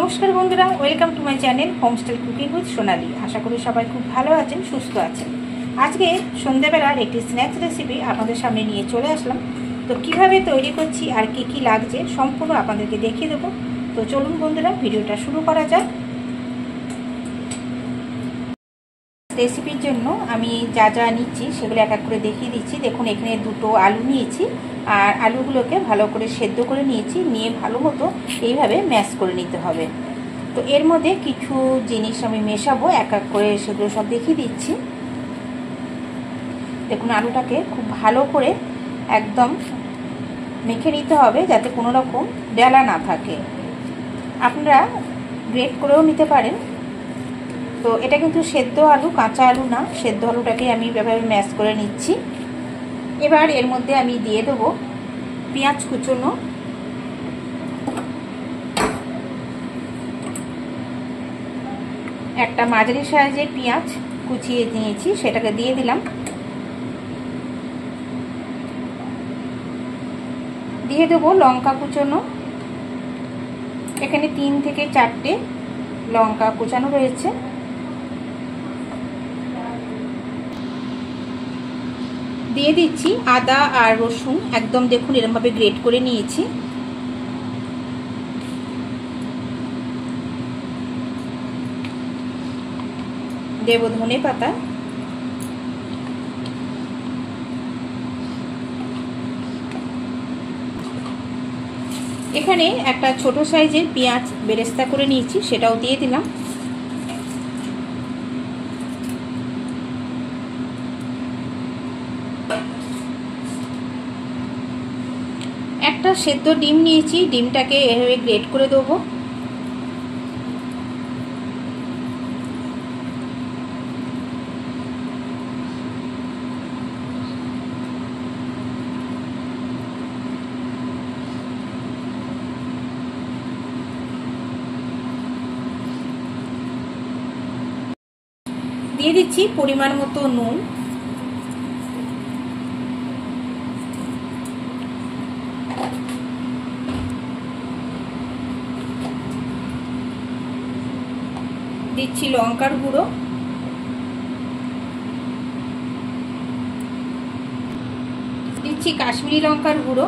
नमस्कार बंधुरा welcome to my channel homestyle cooking with Sonali. आशा करी सबाई खूब भालो आछेन सुस्थ आछेन। आज के सन्ध्याबेलार एकटी स्नैक्स रेसिपि आपनादेर सामने निये चले आसलाम। तो किभाबे तैरी करछि आर कि लागछे सम्पूर्ण आपनादेरके देखिए देब। तो चलुन बंधुरा भिडियोटा शुरू करा जाक। रेसिपिर जन्य आमी जा जा निচ্ছি সেগুলো এক এক করে দেখিয়ে দিচ্ছি। দেখুন এখানে দুটো আলু নিয়েছি আর আলুগুলোকে ভালো করে সেদ্ধ করে নিয়েছি, নিয়ে ভালো মতো এইভাবে ম্যাশ করে নিতে হবে। তো এর মধ্যে কিছু জিনিস আমি মেশাবো, এক এক করে সেগুলো সব দেখিয়ে দিচ্ছি। দেখুন আলুটাকে খুব ভালো করে একদম মেখে নিতে হবে যাতে কোনো রকম ডেলা না থাকে। আপনারা গ্রেট করেও নিতে পারেন। তো এটা কিন্তু সেদ্ধ আলু, কাঁচা আলু না, সেদ্ধ আলুটাকে আমি এভাবে ম্যাশ করে নিচ্ছি। এবার এর মধ্যে আমি দিয়ে দেবো পেঁয়াজ কুচনো, একটা মাঝারি সাইজের পেঁয়াজ কুচিয়ে নিয়েছি সেটাকে দিয়ে দিলাম। দিয়ে দেবো লঙ্কা কুচনো, এখানে 3 থেকে 4টে লঙ্কা কুচানো রয়েছে। দিয়ে দিচ্ছি আদা আর রসুন, একদম দেখুন এরকম ভাবে গ্রেট করে নিয়েছি। দেব ধনে পাতা, এখানে একটা ছোট সাইজের পেঁয়াজ বেরেস্তা করে নিয়েছি সেটাও দিয়ে দিলাম। একটা সেদ্ধ ডিম নিয়েছি, ডিমটাকে এভাবে গ্রেট করে দেবো। দিয়ে দিচ্ছি পরিমাণ মতো নুন, দিচ্ছি লঙ্কার গুঁড়ো, দিচ্ছি কাশ্মীরি লঙ্কার গুঁড়ো।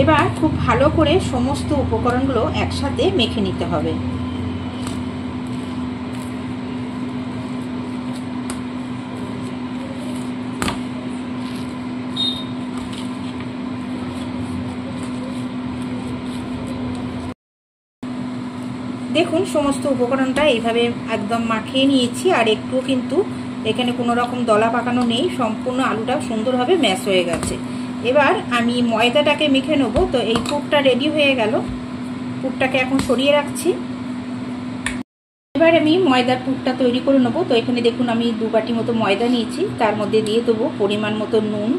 এবার খুব ভালো করে সমস্ত উপকরণগুলো একসাথে মেখে নিতে হবে। দেখুন সমস্ত উপকরণটা এইভাবে একদম মাখিয়ে নিয়েছি, আর একটু কিন্তু এখানে কোনো রকম দলা পাকানো নেই, সম্পূর্ণ আলুটা সুন্দরভাবে ম্যাশ হয়ে গেছে। এবার আমি ময়দাটাকে মেখে নেব। তো এই পুরটা রেডি হয়ে গেল, পুরটাকে এখন সরিয়ে রাখছি। এবার আমি ময়দার পুরটা তৈরি করে নেব। তো এখানে দেখুন আমি 2 বাটি মতো ময়দা নিয়েছি, তার মধ্যে দিয়ে দেবো পরিমাণ মতো নুন,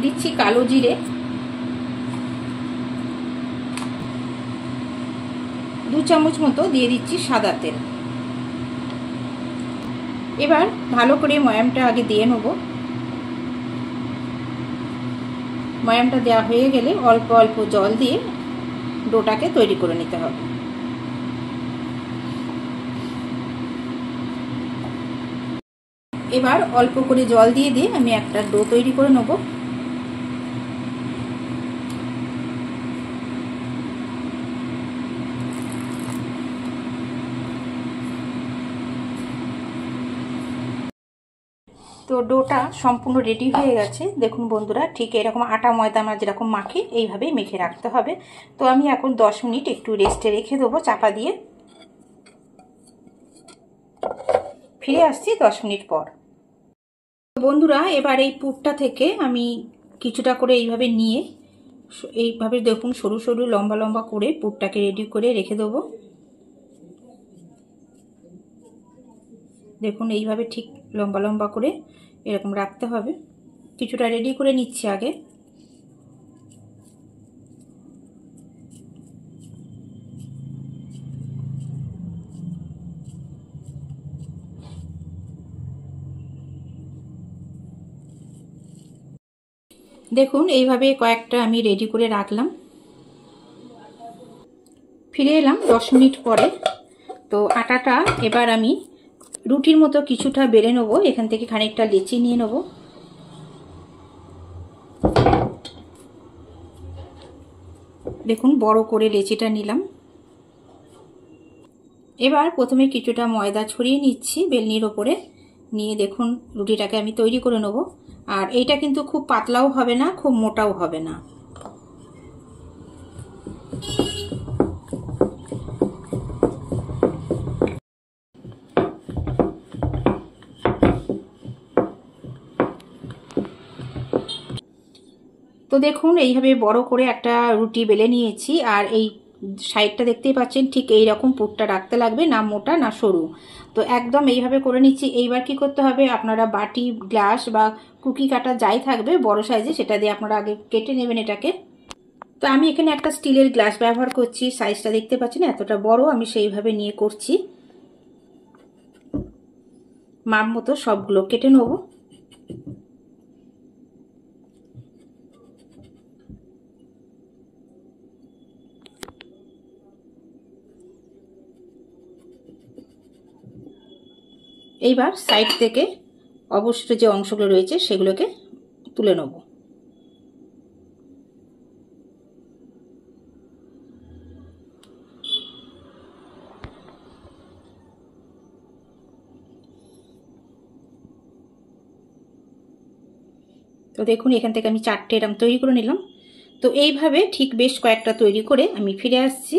দিচ্ছি কালো জিরে, 2 চামচ মতো দিয়ে দিচ্ছি সাদা তেল। এবার ভালো করে ময়ামটা আগে দিয়ে নেব। ময়ামটা দেওয়া হয়ে গেলে অল্প অল্প জল দিয়ে ডোটাকে তৈরি করে নিতে হবে। এবার অল্প করে জল দিয়ে আমি একটা ডো তৈরি করে নেব। তো ডোটা সম্পূর্ণ রেডি হয়ে গেছে। দেখুন বন্ধুরা ঠিক এরকম আটা ময়দা আমরা যেরকম মাখি এইভাবেই মেখে রাখতে হবে। তো আমি এখন 10 মিনিট একটু রেস্টে রেখে দেবো চাপা দিয়ে। ফিরে আসছি 10 মিনিট পর। বন্ধুরা এবার এই পুরটা থেকে আমি কিছুটা করে এইভাবে নিয়ে এইভাবে দেখুন সরু সরু লম্বা লম্বা করে পুরটাকে রেডি করে রেখে দেবো। দেখুন এইভাবে ঠিক লম্বা লম্বা করে এরকম রাখতে হবে। কিছুটা রেডি করে নিচ্ছি আগে। দেখুন এইভাবে কয়েকটা আমি রেডি করে রাখলাম। ফিরে এলাম 10 মিনিট পরে। তো আটাটা এবার আমি রুটির মতো কিছুটা বেলে নেবো। এখান থেকে খানিকটা লেচি নিয়ে নেবো। দেখুন বড় করে লেচিটা নিলাম। এবার প্রথমে কিছুটা ময়দা ছড়িয়ে নিচ্ছি বেলনির ওপরে, নিয়ে দেখুন রুটিটাকে আমি তৈরি করে নেব। আর এইটা কিন্তু খুব পাতলাও হবে না, খুব মোটাও হবে না। তো দেখুন এইভাবে বড় করে একটা রুটি বেলে নিয়েছি। আর এই সাইডটা দেখতেই পাচ্ছেন ঠিক এই রকম পুরটা রাখতে লাগবে, না মোটা না সরু। তো একদম এইভাবে করে নিচ্ছি। এইবার কি করতে হবে, আপনারা বাটি, গ্লাস বা কুকি কাটা যাই থাকবে বড় সাইজে, সেটা দিয়ে আপনারা আগে কেটে নেবেন এটাকে। তো আমি এখানে একটা স্টিলের গ্লাস ব্যবহার করছি। সাইজটা দেখতে পাচ্ছেন এতটা বড়, আমি সেইভাবে নিয়ে করছি। মাপ মতো সবগুলো কেটে নেব। এইবার সাইড থেকে অবশিষ্ট যে অংশগুলো রয়েছে সেগুলোকে তুলে নেব। তো দেখুন এখান থেকে আমি 4টে এরকম তৈরি করে নিলাম। তো এইভাবে ঠিক বেশ কয়েকটা তৈরি করে আমি ফিরে আসছি।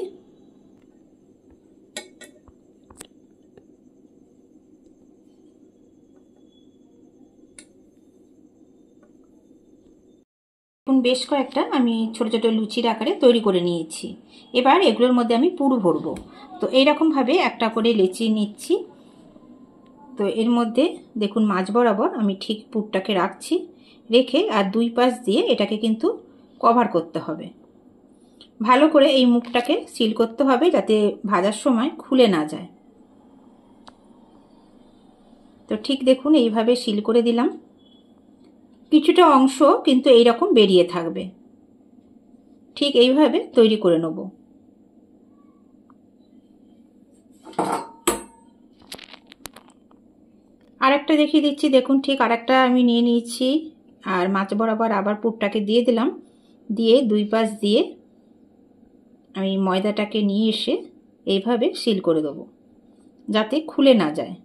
এখন বেশ কয়েকটা আমি ছোট ছোট লুচির আকারে তৈরি করে নিয়েছি। এবার এগুলোর মধ্যে আমি পুর ভরবো। তো এইরকমভাবে একটা করে লেচি নিচ্ছি। তো এর মধ্যে দেখুন মাঝ বরাবর আমি ঠিক পুরটাকে রাখছি, রেখে আর দুই পাশ দিয়ে এটাকে কিন্তু কভার করতে হবে। ভালো করে এই মুখটাকে সিল করতে হবে যাতে ভাজার সময় খুলে না যায়। তো ঠিক দেখুন এইভাবে সিল করে দিলাম। কিছুটা অংশ কিন্তু এইরকম বেরিয়ে থাকবে। ঠিক এইভাবে তৈরি করে নেব। আরেকটা দেখিয়ে দিচ্ছি। দেখুন ঠিক আরেকটা আমি নিয়ে নিয়েছি, আর মাছ বরাবর আবার পুরটাকে দিয়ে দিলাম। দিয়ে দুই পাশ দিয়ে আমি ময়দাটাকে নিয়ে এসে এইভাবে সিল করে দেবো যাতে খুলে না যায়।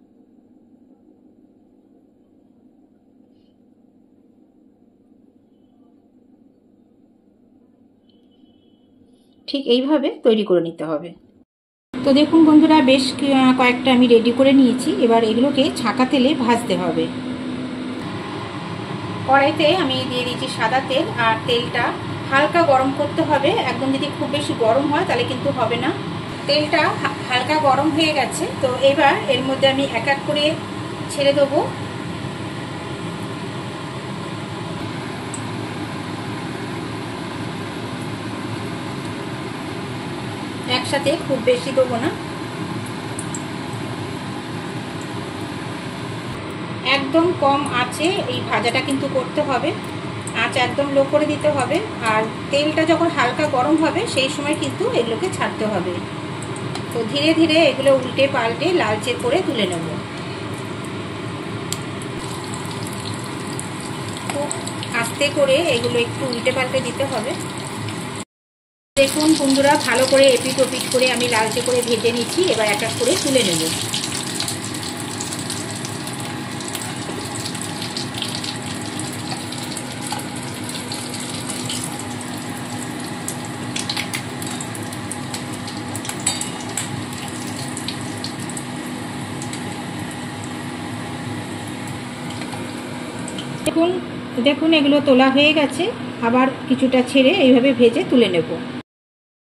ঠিক এইভাবে তৈরি করে নিতে হবে। তো দেখুন বন্ধুরা বেশ কয়েকটা আমি রেডি করে নিয়েছি। এবার এগুলোকে ছাঁকা তেলে ভাজতে হবে। কড়াইতে আমি দিয়ে দিয়েছি সাদা তেল, আর তেলটা হালকা গরম করতে হবে। একদম যদি খুব বেশি গরম হয় তাহলে কিন্তু হবে না। তেলটা হালকা গরম হয়ে গেছে। তো এবার এর মধ্যে আমি এক এক করে ছেড়ে দেবো। একসাথে খুব বেশি দেবো না, একদম কম আঁচে এই ভাজাটা কিন্তু করতে হবে। আঁচ একদম লো করে দিতে হবে। আর তেলটা যখন হালকা গরম হবে সেই সময় কিন্তু এগুলোকে ছাড়তে হবে। তো ধীরে ধীরে এগুলো উল্টে পাল্টে লালচে করে তুলে নেব। খুব আস্তে করে এগুলো একটু উল্টে পাল্টে দিতে হবে। দেখুন বন্ধুরা ভালো করে এপিট ওপিট করে আমি লালচে করে ভেজে নিচ্ছি। এবার এক এক করে তুলে নেব। দেখুন এগুলো তোলা হয়ে গেছে। আবার কিছুটা ছেড়ে এইভাবে ভেজে তুলে নেব।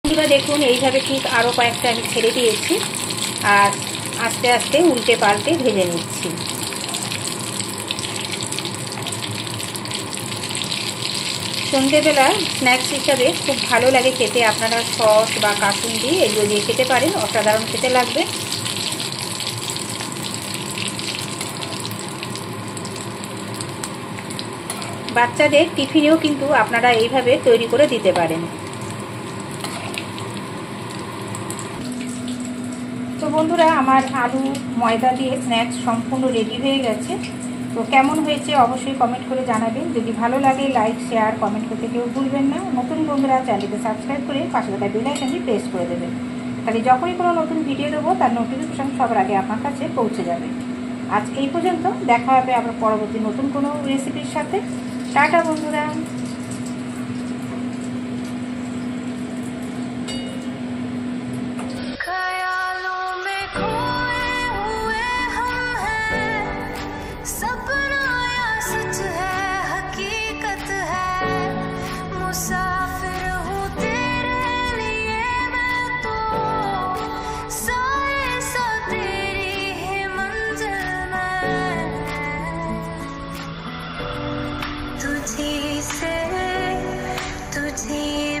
বন্ধুরা দেখুন এইভাবে ঠিক আরও কয়েকটা আমি ছেড়ে দিয়েছি, আর আস্তে আস্তে উল্টে পাল্টে ভেজে নিচ্ছি। সন্ধ্যেবেলা স্ন্যাক্স হিসাবে খুব ভালো লাগে খেতে। আপনারা সস বা কাসুন্দি এগুলো দিয়ে খেতে পারেন, অসাধারণ খেতে লাগবে। বাচ্চাদের টিফিনেও কিন্তু আপনারা এইভাবে তৈরি করে দিতে পারেন। তো বন্ধুরা, আমার আলু ময়দা দিয়ে স্ন্যাক্স সম্পূর্ণ রেডি হয়ে গেছে। তো কেমন হয়েছে অবশ্যই কমেন্ট করে জানাবেন। যদি ভালো লাগে লাইক শেয়ার কমেন্ট করতে কেউ ভুলবেন না। নতুন বন্ধুরা চ্যানেলকে সাবস্ক্রাইব করে পাশে থাকা বেল আইকনটি প্রেস করে দেবেন, তাহলে যখনই কোনো নতুন ভিডিও দেবো তার নোটিফিকেশন সবার আগে আপনার কাছে পৌঁছে যাবে। আজ এই পর্যন্ত, দেখা হবে আবার পরবর্তী নতুন কোনো রেসিপির সাথে। টাটা বন্ধুরা। तुझी